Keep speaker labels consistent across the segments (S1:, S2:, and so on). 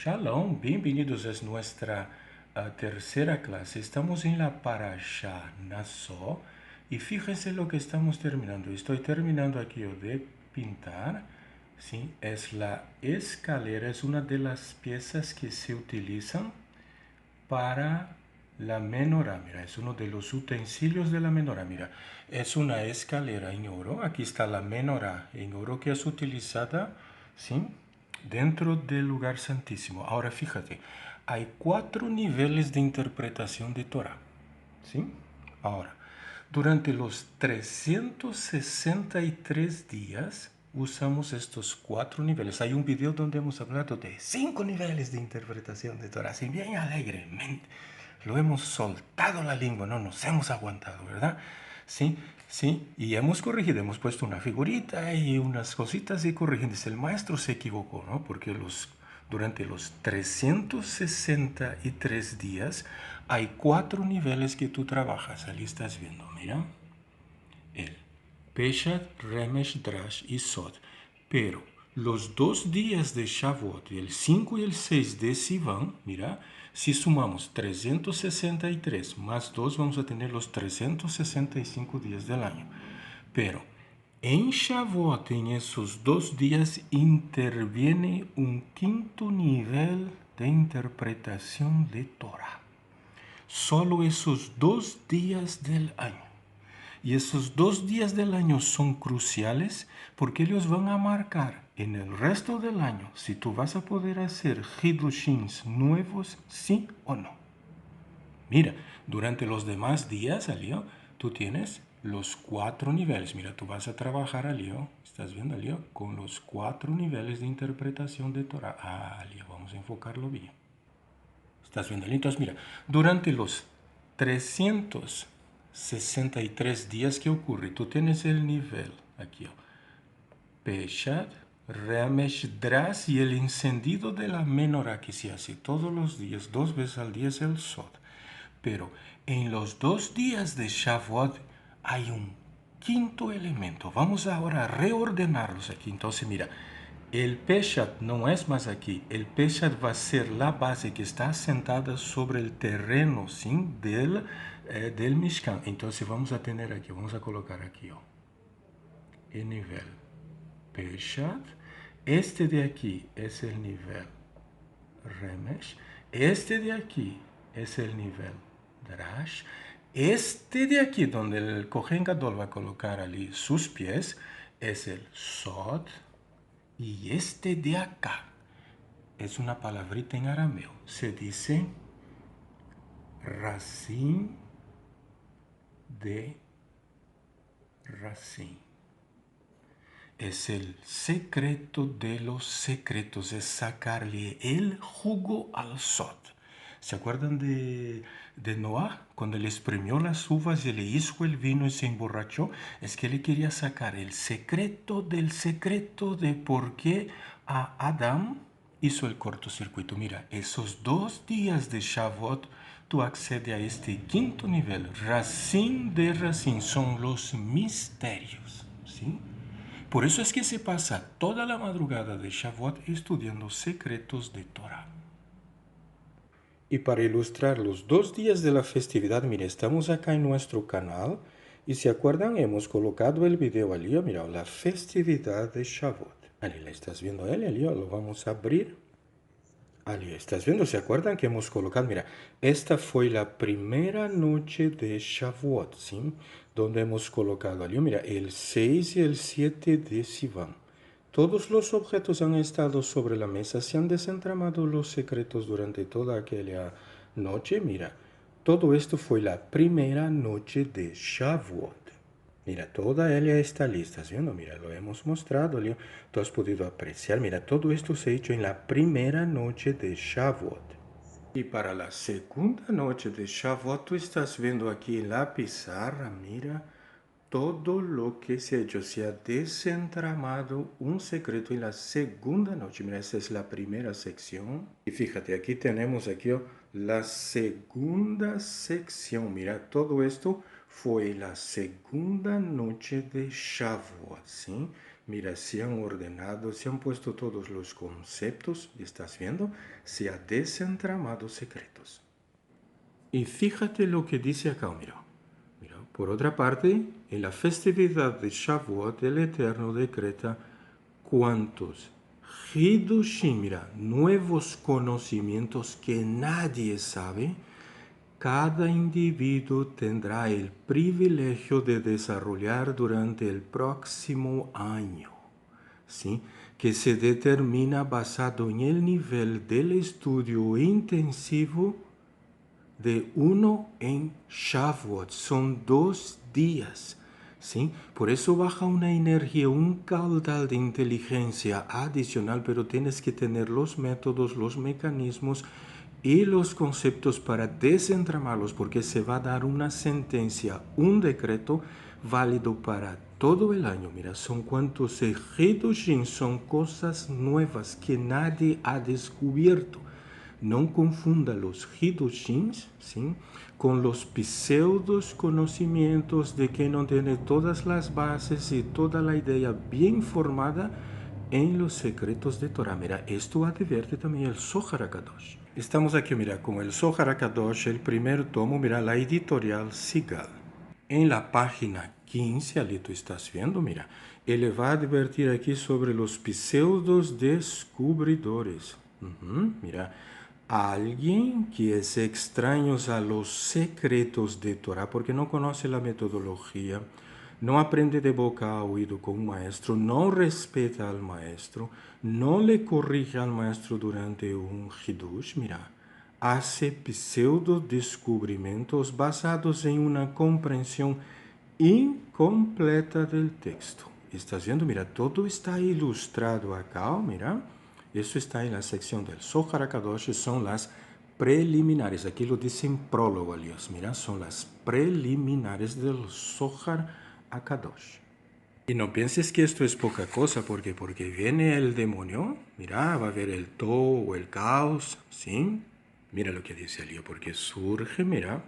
S1: Shalom, bienvenidos a nuestra tercera clase. Estamos en la Parashá Naso y fíjense lo que estamos terminando. Estoy terminando aquí de pintar. ¿Sí? Es la escalera, es una de las piezas que se utilizan para la menorá. Mira, es uno de los utensilios de la menorá. Mira, es una escalera en oro. Aquí está la menorá en oro que es utilizada, ¿sí?, dentro del lugar santísimo. Ahora fíjate, hay 4 niveles de interpretación de Torah, ¿sí? Ahora, durante los 363 días usamos estos 4 niveles. Hay un video donde hemos hablado de 5 niveles de interpretación de Torah, así bien alegremente. Lo hemos soltado la lengua, no nos hemos aguantado, ¿verdad? Sí, sí, y hemos corregido, hemos puesto una figurita y unas cositas y corrigiendo. El maestro se equivocó, ¿no? Porque durante los 363 días hay 4 niveles que tú trabajas. Ahí estás viendo, mira. El Peshat, Remesh, Drash y Sod. Pero los 2 días de Shavuot, el 5 y el 6 de Sivan, mira, si sumamos 363 más 2, vamos a tener los 365 días del año. Pero en Shavuot, en esos 2 días, interviene un quinto nivel de interpretación de Torah. Solo esos 2 días del año. Y esos 2 días del año son cruciales porque ellos van a marcar en el resto del año si tú vas a poder hacer hidushins nuevos, sí o no. Mira, durante los demás días, Alio, tú tienes los 4 niveles. Mira, tú vas a trabajar, Alio, ¿estás viendo, Alio? Con los 4 niveles de interpretación de Torah. Alio, vamos a enfocarlo bien. ¿Estás viendo? Entonces, mira, durante los 363 días que ocurre, tú tienes el nivel aquí, Peshat, Remesh, Dras y el encendido de la menorá que se hace todos los días, 2 veces al día es el Sod. Pero en los 2 días de Shavuot hay un quinto elemento. Vamos ahora a reordenarlos aquí. Entonces, mira, el Peshat no es más aquí. El Peshat va a ser la base que está asentada sobre el terreno, ¿sí?, del Mishkan. Entonces vamos a tener aquí, vamos a colocar aquí, el nivel Peshat. Este de aquí es el nivel Remesh. Este de aquí es el nivel Drash. Este de aquí, donde el Kohen Gadol va a colocar allí sus pies, es el Sod. Y este de acá es una palabrita en arameo. Se dice racín de racín. Es el secreto de los secretos, es sacarle el jugo al sod. ¿Se acuerdan de Noah? Cuando le exprimió las uvas y le hizo el vino y se emborrachó. Es que le quería sacar el secreto del secreto de por qué a Adán hizo el cortocircuito. Mira, esos 2 días de Shavuot, tú accedes a este quinto nivel. Racín de racín son los misterios, ¿sí? Por eso es que se pasa toda la madrugada de Shavuot estudiando secretos de Torah. Y para ilustrar los 2 días de la festividad, mire, estamos acá en nuestro canal. Y si acuerdan, hemos colocado el video allí, mira, la festividad de Shavuot. Allí la estás viendo, allí lo vamos a abrir. Allí estás viendo, ¿se acuerdan que hemos colocado? Mira, esta fue la primera noche de Shavuot, ¿sí? Donde hemos colocado allí, mira, el 6 y el 7 de Sivan. Todos los objetos han estado sobre la mesa, se han desentramado los secretos durante toda aquella noche. Mira, todo esto fue la primera noche de Shavuot. Mira, toda ella está lista, ¿sí? ¿No? Mira, lo hemos mostrado, Leo. Tú has podido apreciar. Mira, todo esto se ha hecho en la primera noche de Shavuot. Y para la segunda noche de Shavuot, tú estás viendo aquí en la pizarra, mira, todo lo que se ha hecho. Se ha desentramado un secreto en la segunda noche. Mira, esta es la primera sección. Y fíjate, aquí tenemos aquí la segunda sección. Mira, todo esto fue la segunda noche de Shavuot, ¿sí? Mira, se han ordenado, se han puesto todos los conceptos, ¿estás viendo? Se ha desentramado secretos. Y fíjate lo que dice acá, mira. Mira, por otra parte, en la festividad de Shavuot, el Eterno decreta cuantos Hidushim, mira, nuevos conocimientos que nadie sabe, cada individuo tendrá el privilegio de desarrollar durante el próximo año, ¿sí? Que se determina basado en el nivel del estudio intensivo de uno en Shavuot. Son 2 días, ¿sí? Por eso baja una energía, un caudal de inteligencia adicional, pero tienes que tener los métodos, los mecanismos y los conceptos para desentramarlos, porque se va a dar una sentencia, un decreto válido para todo el año. Mira, son cuantos Hidushim, son cosas nuevas que nadie ha descubierto. No confunda los Hidushins, ¿sí?, con los pseudos conocimientos de que no tiene todas las bases y toda la idea bien formada en los secretos de Torah. Mira, esto advierte también el Zohar HaKadosh. Estamos aquí, mira, con el Zohar HaKadosh, el primer tomo, mira, la editorial Sigal. En la página 15, ali tú estás viendo, mira, él va a advertir aquí sobre los pseudos descubridores. Mira, alguien que es extraño a los secretos de Torah porque no conoce la metodología, no aprende de boca a oído con un maestro, no respeta al maestro, no le corrige al maestro durante un hidush, mira, hace pseudo descubrimientos basados en una comprensión incompleta del texto. ¿Estás viendo? Mira, todo está ilustrado acá, mira. Eso está en la sección del Zohar HaKadosh, son las preliminares. Aquí lo dice en prólogo, alias. Mira, son las preliminares del Zohar HaKadosh. Y no pienses que esto es poca cosa, porque viene el demonio, mira, va a haber el todo o el caos, ¿sí? Mira lo que dice Elío, porque surge, mira,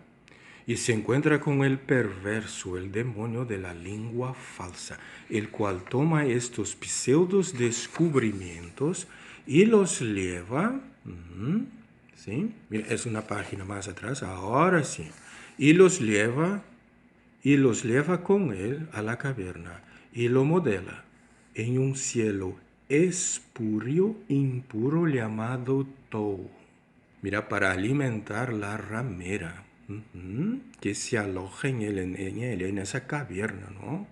S1: y se encuentra con el perverso, el demonio de la lengua falsa, el cual toma estos pseudos descubrimientos y los lleva, ¿sí? Mira, es una página más atrás, ahora sí, y los lleva con él a la caverna y lo modela en un cielo espurio, impuro llamado Tou. Mira, para alimentar la ramera que se aloja en esa caverna, ¿no?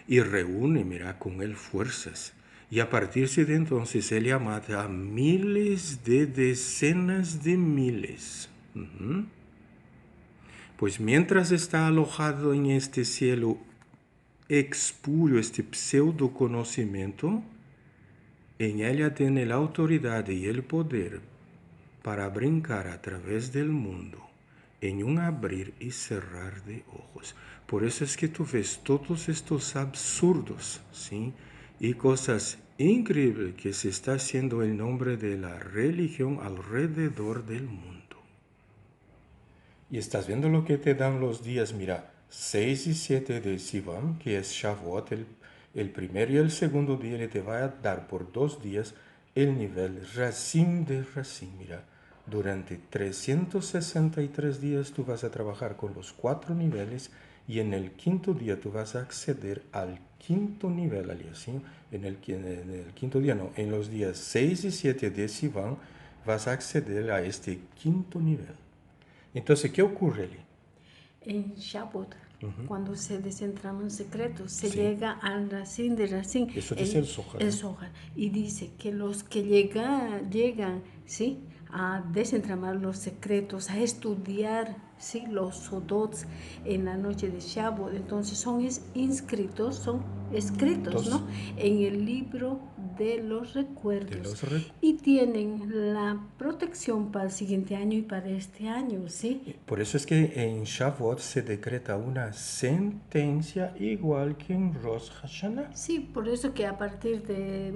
S1: Y reúne, mira, con él fuerzas. Y a partir de entonces él ya mata a miles de decenas de miles. Pues mientras está alojado en este cielo expurio, este pseudo conocimiento, en ella tiene la autoridad y el poder para brincar a través del mundo en un abrir y cerrar de ojos. Por eso es que tú ves todos estos absurdos, ¿sí?, y cosas increíbles que se está haciendo en nombre de la religión alrededor del mundo. Y estás viendo lo que te dan los días, mira, 6 y 7 de Sivan, que es Shavuot, el primer y el segundo día le te va a dar por 2 días el nivel Racim de Racim. Mira, durante 363 días tú vas a trabajar con los 4 niveles y en el quinto día tú vas a acceder al quinto nivel, ¿sí? En el quinto día, no, en los días 6 y 7 de Sivan vas a acceder a este quinto nivel. Entonces, ¿qué ocurre, Eli?
S2: En Shavuot, cuando se desentraman secretos, se llega al Racim de Racim.
S1: Eso dice el Zohar.
S2: El Zohar. Y dice que los que llegan, ¿sí?, a desentramar los secretos, a estudiar, ¿sí?, los sodots en la noche de Shavuot, entonces son inscritos, son escritos, ¿no?, en el libro de los recuerdos. Y tienen la protección para el siguiente año y para este año, ¿sí?
S1: Por eso es que en Shavuot se decreta una sentencia igual que en Rosh Hashanah.
S2: Sí, por eso que a partir de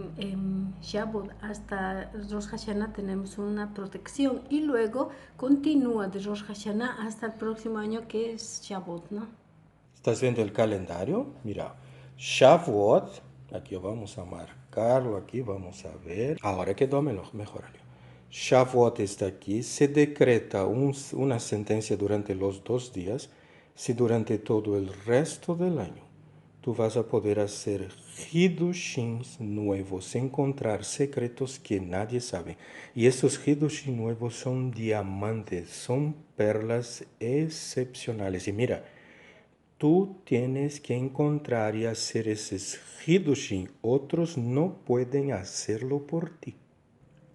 S2: Shavuot hasta Rosh Hashanah tenemos una protección y luego continúa de Rosh Hashanah hasta el próximo año que es Shavuot, ¿no?
S1: ¿Estás viendo el calendario? Mira, Shavuot, aquí vamos a marcarlo, aquí vamos a ver. Ahora quedó mejor. Shavuot está aquí, se decreta una sentencia durante los 2 días, si durante todo el resto del año tú vas a poder hacer hidushins nuevos, encontrar secretos que nadie sabe. Y estos hidushins nuevos son diamantes, son perlas excepcionales. Y mira, tú tienes que encontrar y hacer esos hidushin. Otros no pueden hacerlo por ti.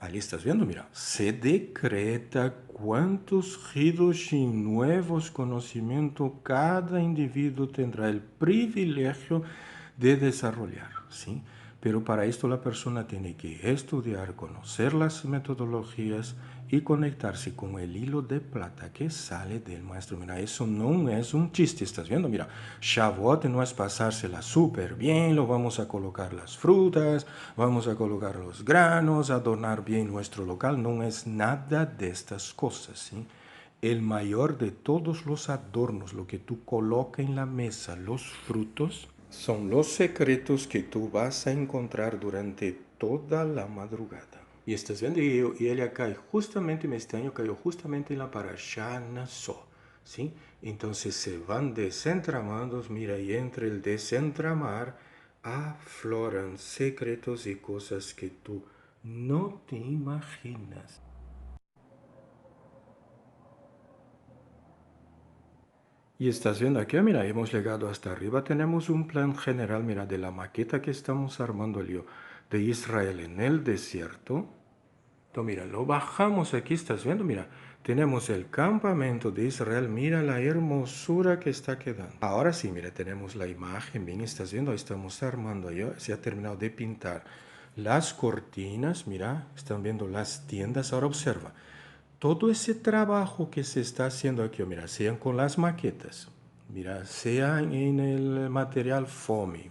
S1: Ahí estás viendo, mira. Se decreta cuántos hidushin, nuevos conocimientos, cada individuo tendrá el privilegio de desarrollar, ¿sí? Pero para esto la persona tiene que estudiar, conocer las metodologías y conectarse con el hilo de plata que sale del maestro. Mira, eso no es un chiste, ¿estás viendo? Mira, Shavuot no es pasársela súper bien, lo vamos a colocar las frutas, vamos a colocar los granos, adornar bien nuestro local, no es nada de estas cosas, ¿sí? El mayor de todos los adornos, lo que tú colocas en la mesa, los frutos, son los secretos que tú vas a encontrar durante toda la madrugada. Y estás viendo, y ella cae justamente, este año cayó justamente en la Parashá Naso, ¿sí? Entonces se van desentramando, mira, y entre el desentramar afloran secretos y cosas que tú no te imaginas. Y estás viendo aquí, mira, hemos llegado hasta arriba, tenemos un plan general, mira, de la maqueta que estamos armando de Israel en el desierto. Entonces, mira, lo bajamos aquí, estás viendo, mira, tenemos el campamento de Israel, mira la hermosura que está quedando. Ahora sí, mira, tenemos la imagen, bien, estás viendo, estamos armando, ya se ha terminado de pintar las cortinas, mira, están viendo las tiendas, ahora observa. Todo ese trabajo que se está haciendo aquí, mira, sean con las maquetas, mira, sean en el material FOMI.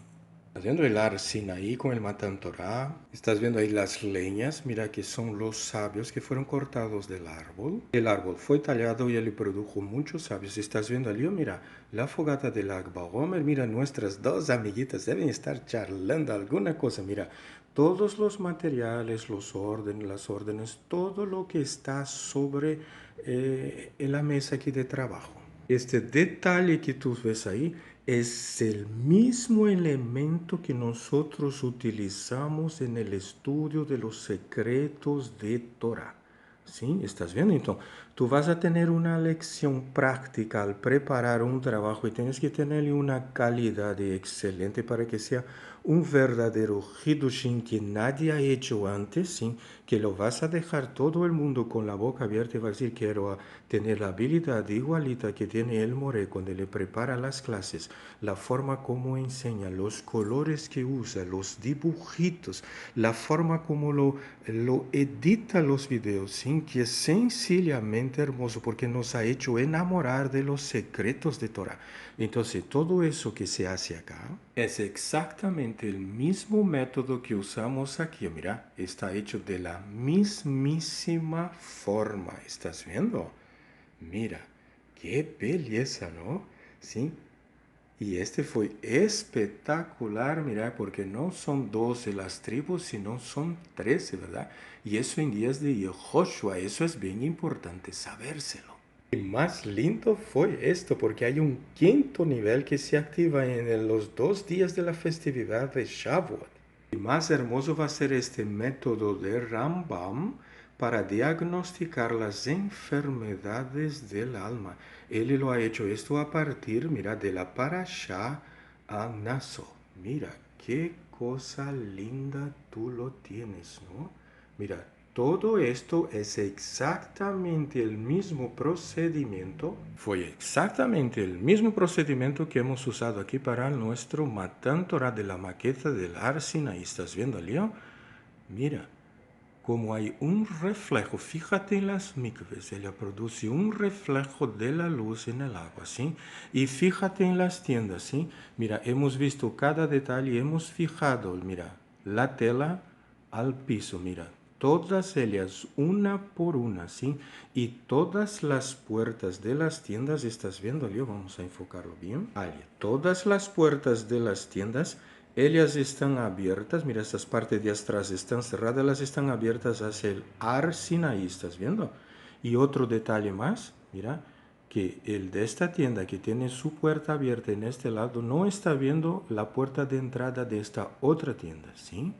S1: Estás viendo el Ar Sinaí con el Matan Torah. Estás viendo ahí las leñas, mira que son los sabios que fueron cortados del árbol. El árbol fue tallado y él produjo muchos sabios. Estás viendo allí, mira, la fogata del Lag BaOmer. Mira, nuestras dos amiguitas deben estar charlando alguna cosa. Mira, todos los materiales, los órdenes, las órdenes, todo lo que está sobre en la mesa aquí de trabajo. Este detalle que tú ves ahí es el mismo elemento que nosotros utilizamos en el estudio de los secretos de Torah. ¿Sí? ¿Estás viendo? Entonces, tú vas a tener una lección práctica al preparar un trabajo y tienes que tenerle una calidad excelente para que sea un verdadero Hiddushin que nadie ha hecho antes, ¿sí? Que lo vas a dejar todo el mundo con la boca abierta y va a decir, quiero tener la habilidad igualita que tiene el More cuando le prepara las clases, la forma como enseña, los colores que usa, los dibujitos, la forma como lo edita los videos, ¿sí? Que es sencillamente hermoso porque nos ha hecho enamorar de los secretos de Torah. Entonces, todo eso que se hace acá es exactamente el mismo método que usamos aquí. Mira, está hecho de la mismísima forma. ¿Estás viendo? Mira, qué belleza, ¿no? Sí. Y este fue espectacular, mira, porque no son 12 las tribus, sino son 13, ¿verdad? Y eso en días de Yehoshua, eso es bien importante sabérselo. Y más lindo fue esto, porque hay un quinto nivel que se activa en los 2 días de la festividad de Shavuot. Y más hermoso va a ser este método de Rambam para diagnosticar las enfermedades del alma. Él lo ha hecho esto a partir, mira, de la Parashá Naso. Mira, qué cosa linda tú lo tienes, ¿no? Mira, todo esto es exactamente el mismo procedimiento. Fue exactamente el mismo procedimiento que hemos usado aquí para nuestro Matan Torah de la maqueta del Har Sinaí. ¿Estás viendo, Leo? Mira, como hay un reflejo, fíjate en las mikves, ella produce un reflejo de la luz en el agua, ¿sí? Y fíjate en las tiendas, ¿sí? Mira, hemos visto cada detalle, hemos fijado, mira, la tela al piso, mira, todas ellas, una por una, ¿sí? Y todas las puertas de las tiendas, ¿estás viendo, Leo? Vamos a enfocarlo bien. Allí, todas las puertas de las tiendas, ellas están abiertas. Mira, estas partes de atrás están cerradas, las están abiertas hacia el Ar Sinaí, ¿estás viendo? Y otro detalle más, mira, que el de esta tienda que tiene su puerta abierta en este lado no está viendo la puerta de entrada de esta otra tienda, ¿sí?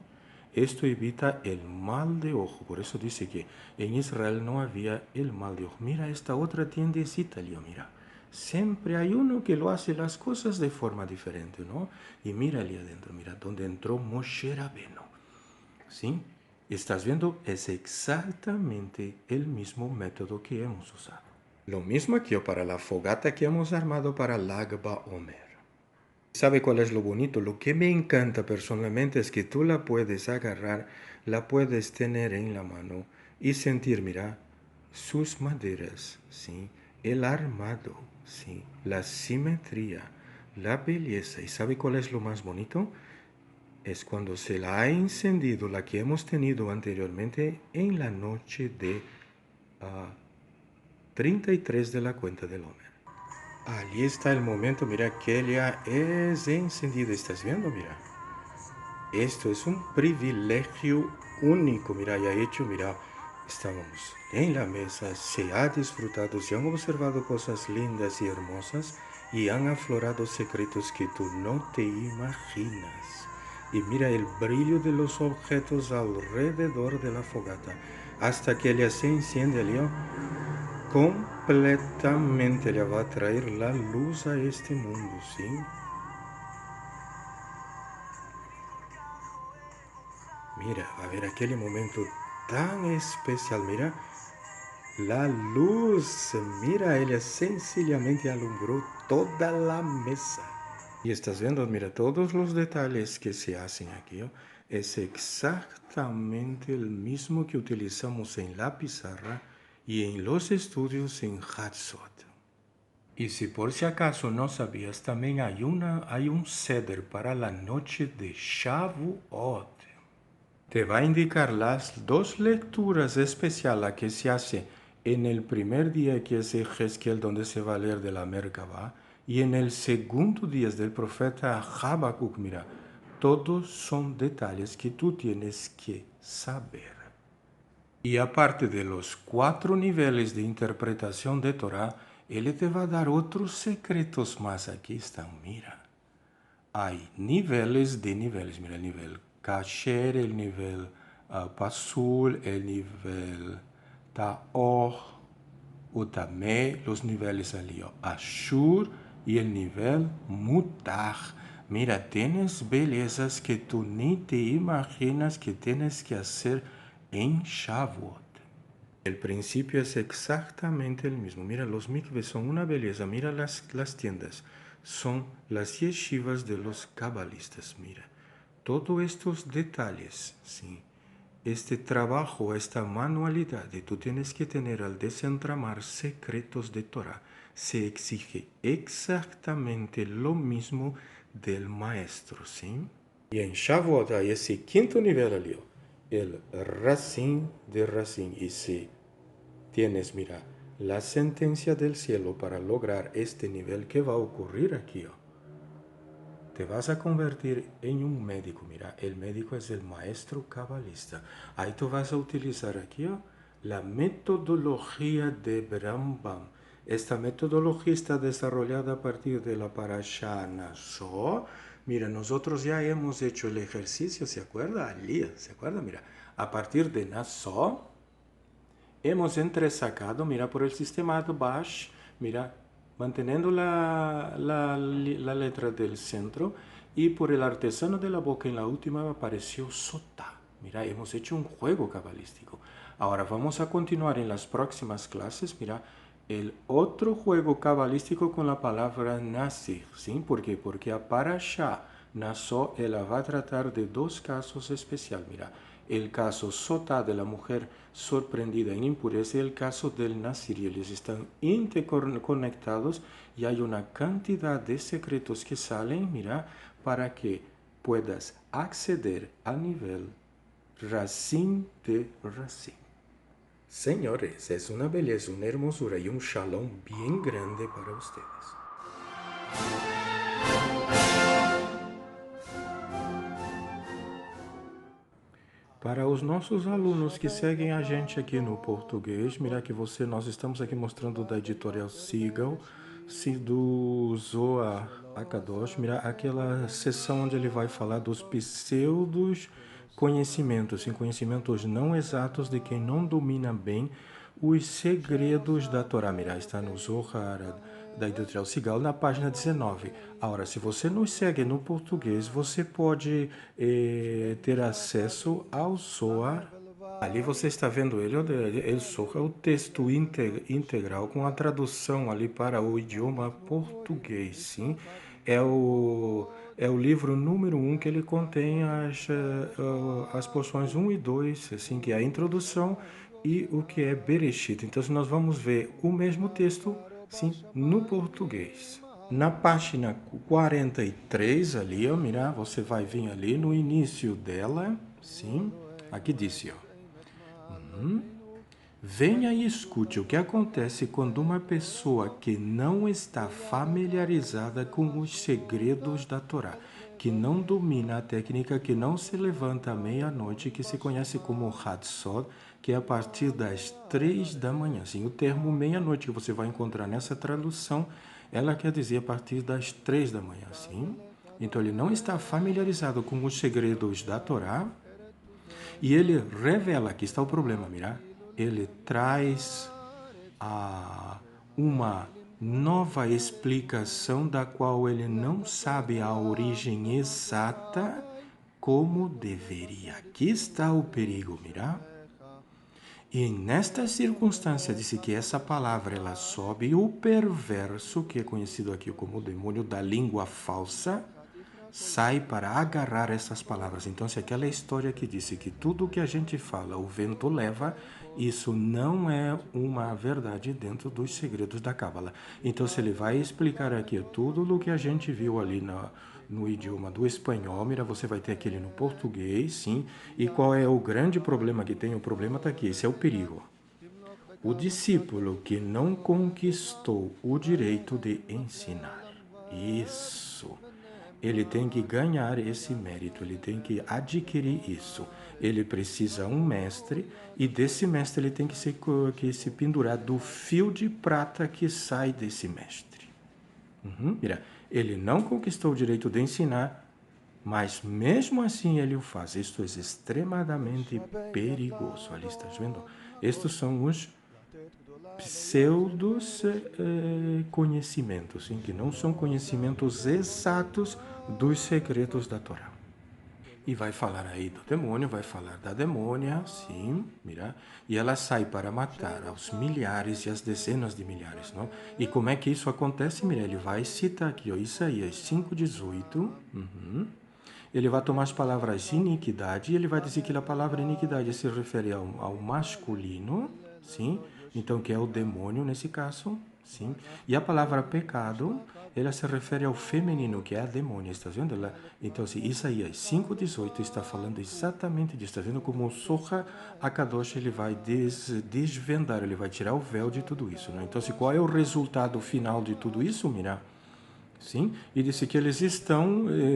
S1: Esto evita el mal de ojo. Por eso dice que en Israel no había el mal de ojo. Mira esta otra tiendecita, Leo, mira. Siempre hay uno que lo hace las cosas de forma diferente, ¿no? Y mira allí adentro, mira, donde entró Moshe Rabbeinu, ¿sí? ¿Estás viendo? Es exactamente el mismo método que hemos usado. Lo mismo aquí para la fogata que hemos armado para Lag BaOmer. ¿Sabe cuál es lo bonito? Lo que me encanta personalmente es que tú la puedes agarrar, la puedes tener en la mano y sentir, mira, sus maderas, ¿sí? El armado, ¿sí? La simetría, la belleza. ¿Y sabe cuál es lo más bonito? Es cuando se la ha encendido, la que hemos tenido anteriormente en la noche de 33 de la cuenta del Homer. Allí está el momento, mira que ya es encendido, ¿estás viendo? Mira, esto es un privilegio único, mira, ya hecho, mira, estábamos en la mesa, se ha disfrutado, se han observado cosas lindas y hermosas y han aflorado secretos que tú no te imaginas. Y mira el brillo de los objetos alrededor de la fogata, hasta que ella se enciende, Leo, completamente le va a traer la luz a este mundo, ¿sí? Mira, a ver aquel momento tan especial, mira, la luz, mira, ella sencillamente alumbró toda la mesa. Y estás viendo, mira, todos los detalles que se hacen aquí, ¿no? Es exactamente el mismo que utilizamos en la pizarra y en los estudios en Hatzot. Y si por si acaso no sabías, también hay un ceder para la noche de Shavuot. Te va a indicar las dos lecturas especiales que se hace en el primer día, que es Ezequiel, donde se va a leer de la Merkabah, y en el segundo día del profeta Habacuc. Mira, todos son detalles que tú tienes que saber. Y aparte de los 4 niveles de interpretación de Torah, Él te va a dar otros secretos más. Aquí están, mira. Hay niveles de niveles. Mira, el nivel Kasher, el nivel Pasul, el nivel Taor, Utamé, los niveles Alio Ashur y el nivel Mutar. Mira, tienes bellezas que tú ni te imaginas que tienes que hacer en Shavuot. El principio es exactamente el mismo. Mira, los mikveh son una belleza. Mira las tiendas. Son las yeshivas de los cabalistas. Mira, todos estos detalles, ¿sí? Este trabajo, esta manualidad que tú tienes que tener al desentramar secretos de Torah, se exige exactamente lo mismo del maestro, ¿sí? Y en Shavuot hay ese quinto nivel, Alio, el Racine de Racine. Y si tienes, mira, la sentencia del cielo para lograr este nivel, ¿qué va a ocurrir aquí? Te vas a convertir en un médico. Mira, el médico es el maestro cabalista. Ahí tú vas a utilizar aquí la metodología de Rambam. Esta metodología está desarrollada a partir de la Parashá Naso. Mira, nosotros ya hemos hecho el ejercicio, ¿se acuerda? Alía, ¿se acuerda? Mira, a partir de Naso, hemos entresacado, mira, por el sistema de Bash, mira, manteniendo la letra del centro, y por el artesano de la boca en la última apareció Sotá. Mira, hemos hecho un juego cabalístico. Ahora vamos a continuar en las próximas clases, mira, el otro juego cabalístico con la palabra Nasir, ¿sí? ¿Por qué? Porque a Parashá Naso, él va a tratar de dos casos especiales, mira, el caso Sotá de la mujer sorprendida en impureza y el caso del Nasir. Ellos están interconectados y hay una cantidad de secretos que salen, mira, para que puedas acceder al nivel racim de racim. Senhores, es una belleza, una hermosura y un shalom bien grande para ustedes. Para os nossos alunos que seguem a gente aqui no português, mira que nós estamos aqui mostrando da editorial Seagull, do Zohar Akadosh, mira aquela sessão onde ele vai falar dos pseudos conhecimentos, sim, conhecimentos não exatos de quem não domina bem os segredos da Torá. Mira, está no Zohar da editorial Seagull, na página 19. Agora, se você nos segue no português, você pode ter acesso ao Zohar. Ali você está vendo ele, Zohar é o texto integral com a tradução ali para o idioma português, sim? É o livro número 1 que ele contém as porções 1 e 2, assim, que é a introdução e o que é Bereshit. Então, nós vamos ver o mesmo texto, sim, no português. Na página 43 ali, ó, mira, você vai vir ali no início dela, sim, aqui disse, ó. Venha e escute o que acontece quando uma pessoa que não está familiarizada com os segredos da Torá, que não domina a técnica, que não se levanta à meia-noite, que se conhece como Hatzot, que é a partir das 3 da manhã. Sim, o termo meia-noite que você vai encontrar nessa tradução, ela quer dizer a partir das 3 da manhã, sim? Então ele não está familiarizado com os segredos da Torá, e ele revela, aqui está o problema, mira, ele traz uma nova explicação da qual ele não sabe a origem exata como deveria. Aqui está o perigo, mira. E nesta circunstância, disse que essa palavra ela sobe, o perverso, que é conhecido aqui como o demônio da língua falsa, sai para agarrar essas palavras. Então, se aquela história que disse que tudo que a gente fala o vento leva, isso não é uma verdade dentro dos segredos da Cábala. Então, se ele vai explicar aqui tudo o que a gente viu ali no idioma do espanhol, mira, você vai ter aquele no português, sim. E qual é o grande problema que tem? O problema está aqui, esse é o perigo. O discípulo que não conquistou o direito de ensinar. Isso. Ele tem que ganhar esse mérito, ele tem que adquirir isso. Ele precisa um mestre e desse mestre ele tem que se pendurar do fio de prata que sai desse mestre. Mira, ele não conquistou o direito de ensinar, mas mesmo assim ele o faz. Isto é extremamente perigoso. Ali estás vendo? Estes são os pseudos conhecimentos, sim, que não são conhecimentos exatos dos segredos da Torá. E vai falar aí do demônio, vai falar da demônia, sim, mira, e ela sai para matar aos milhares e às dezenas de milhares, não? E como é que isso acontece? Mira, ele vai citar aqui, ó, Isaías 5:18, ele vai tomar as palavras iniquidade e ele vai dizer que a palavra iniquidade se refere ao masculino, sim, então que é o demônio nesse caso, sim, e a palavra pecado, ela se refere ao feminino, que é a demônia, está vendo? Então, se Isaías 5:18 está falando exatamente disso, está vendo como o Zohar Akadosh ele vai desvendar, ele vai tirar o véu de tudo isso, né? Então, se qual é o resultado final de tudo isso, mira? Sim, e disse que eles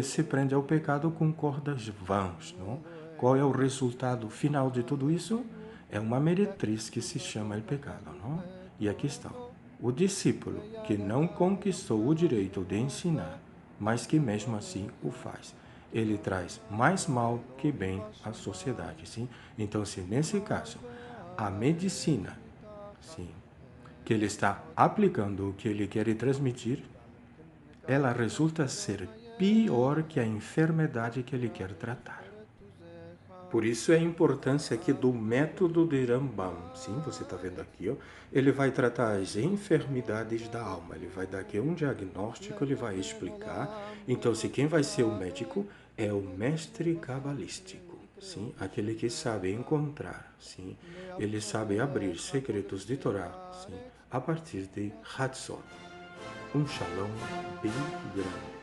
S1: se prendem ao pecado com cordas vãs, não? Qual é o resultado final de tudo isso? É uma meretriz que se chama o pecado, não? E aqui está. O discípulo que não conquistou o direito de ensinar, mas que mesmo assim o faz, ele traz mais mal que bem à sociedade, sim? Então, se nesse caso, a medicina, sim, que ele está aplicando o que ele quer transmitir, ela resulta ser pior que a enfermidade que ele quer tratar. Por isso é a importância aqui do método de Rambam. Sim, você está vendo aqui, ó. Ele vai tratar as enfermidades da alma. Ele vai dar aqui um diagnóstico, ele vai explicar. Então, se quem vai ser o médico é o mestre cabalístico. Sim, aquele que sabe encontrar. Sim, ele sabe abrir segredos de Torá. Sim, a partir de Hatzot. Um shalom bem grande.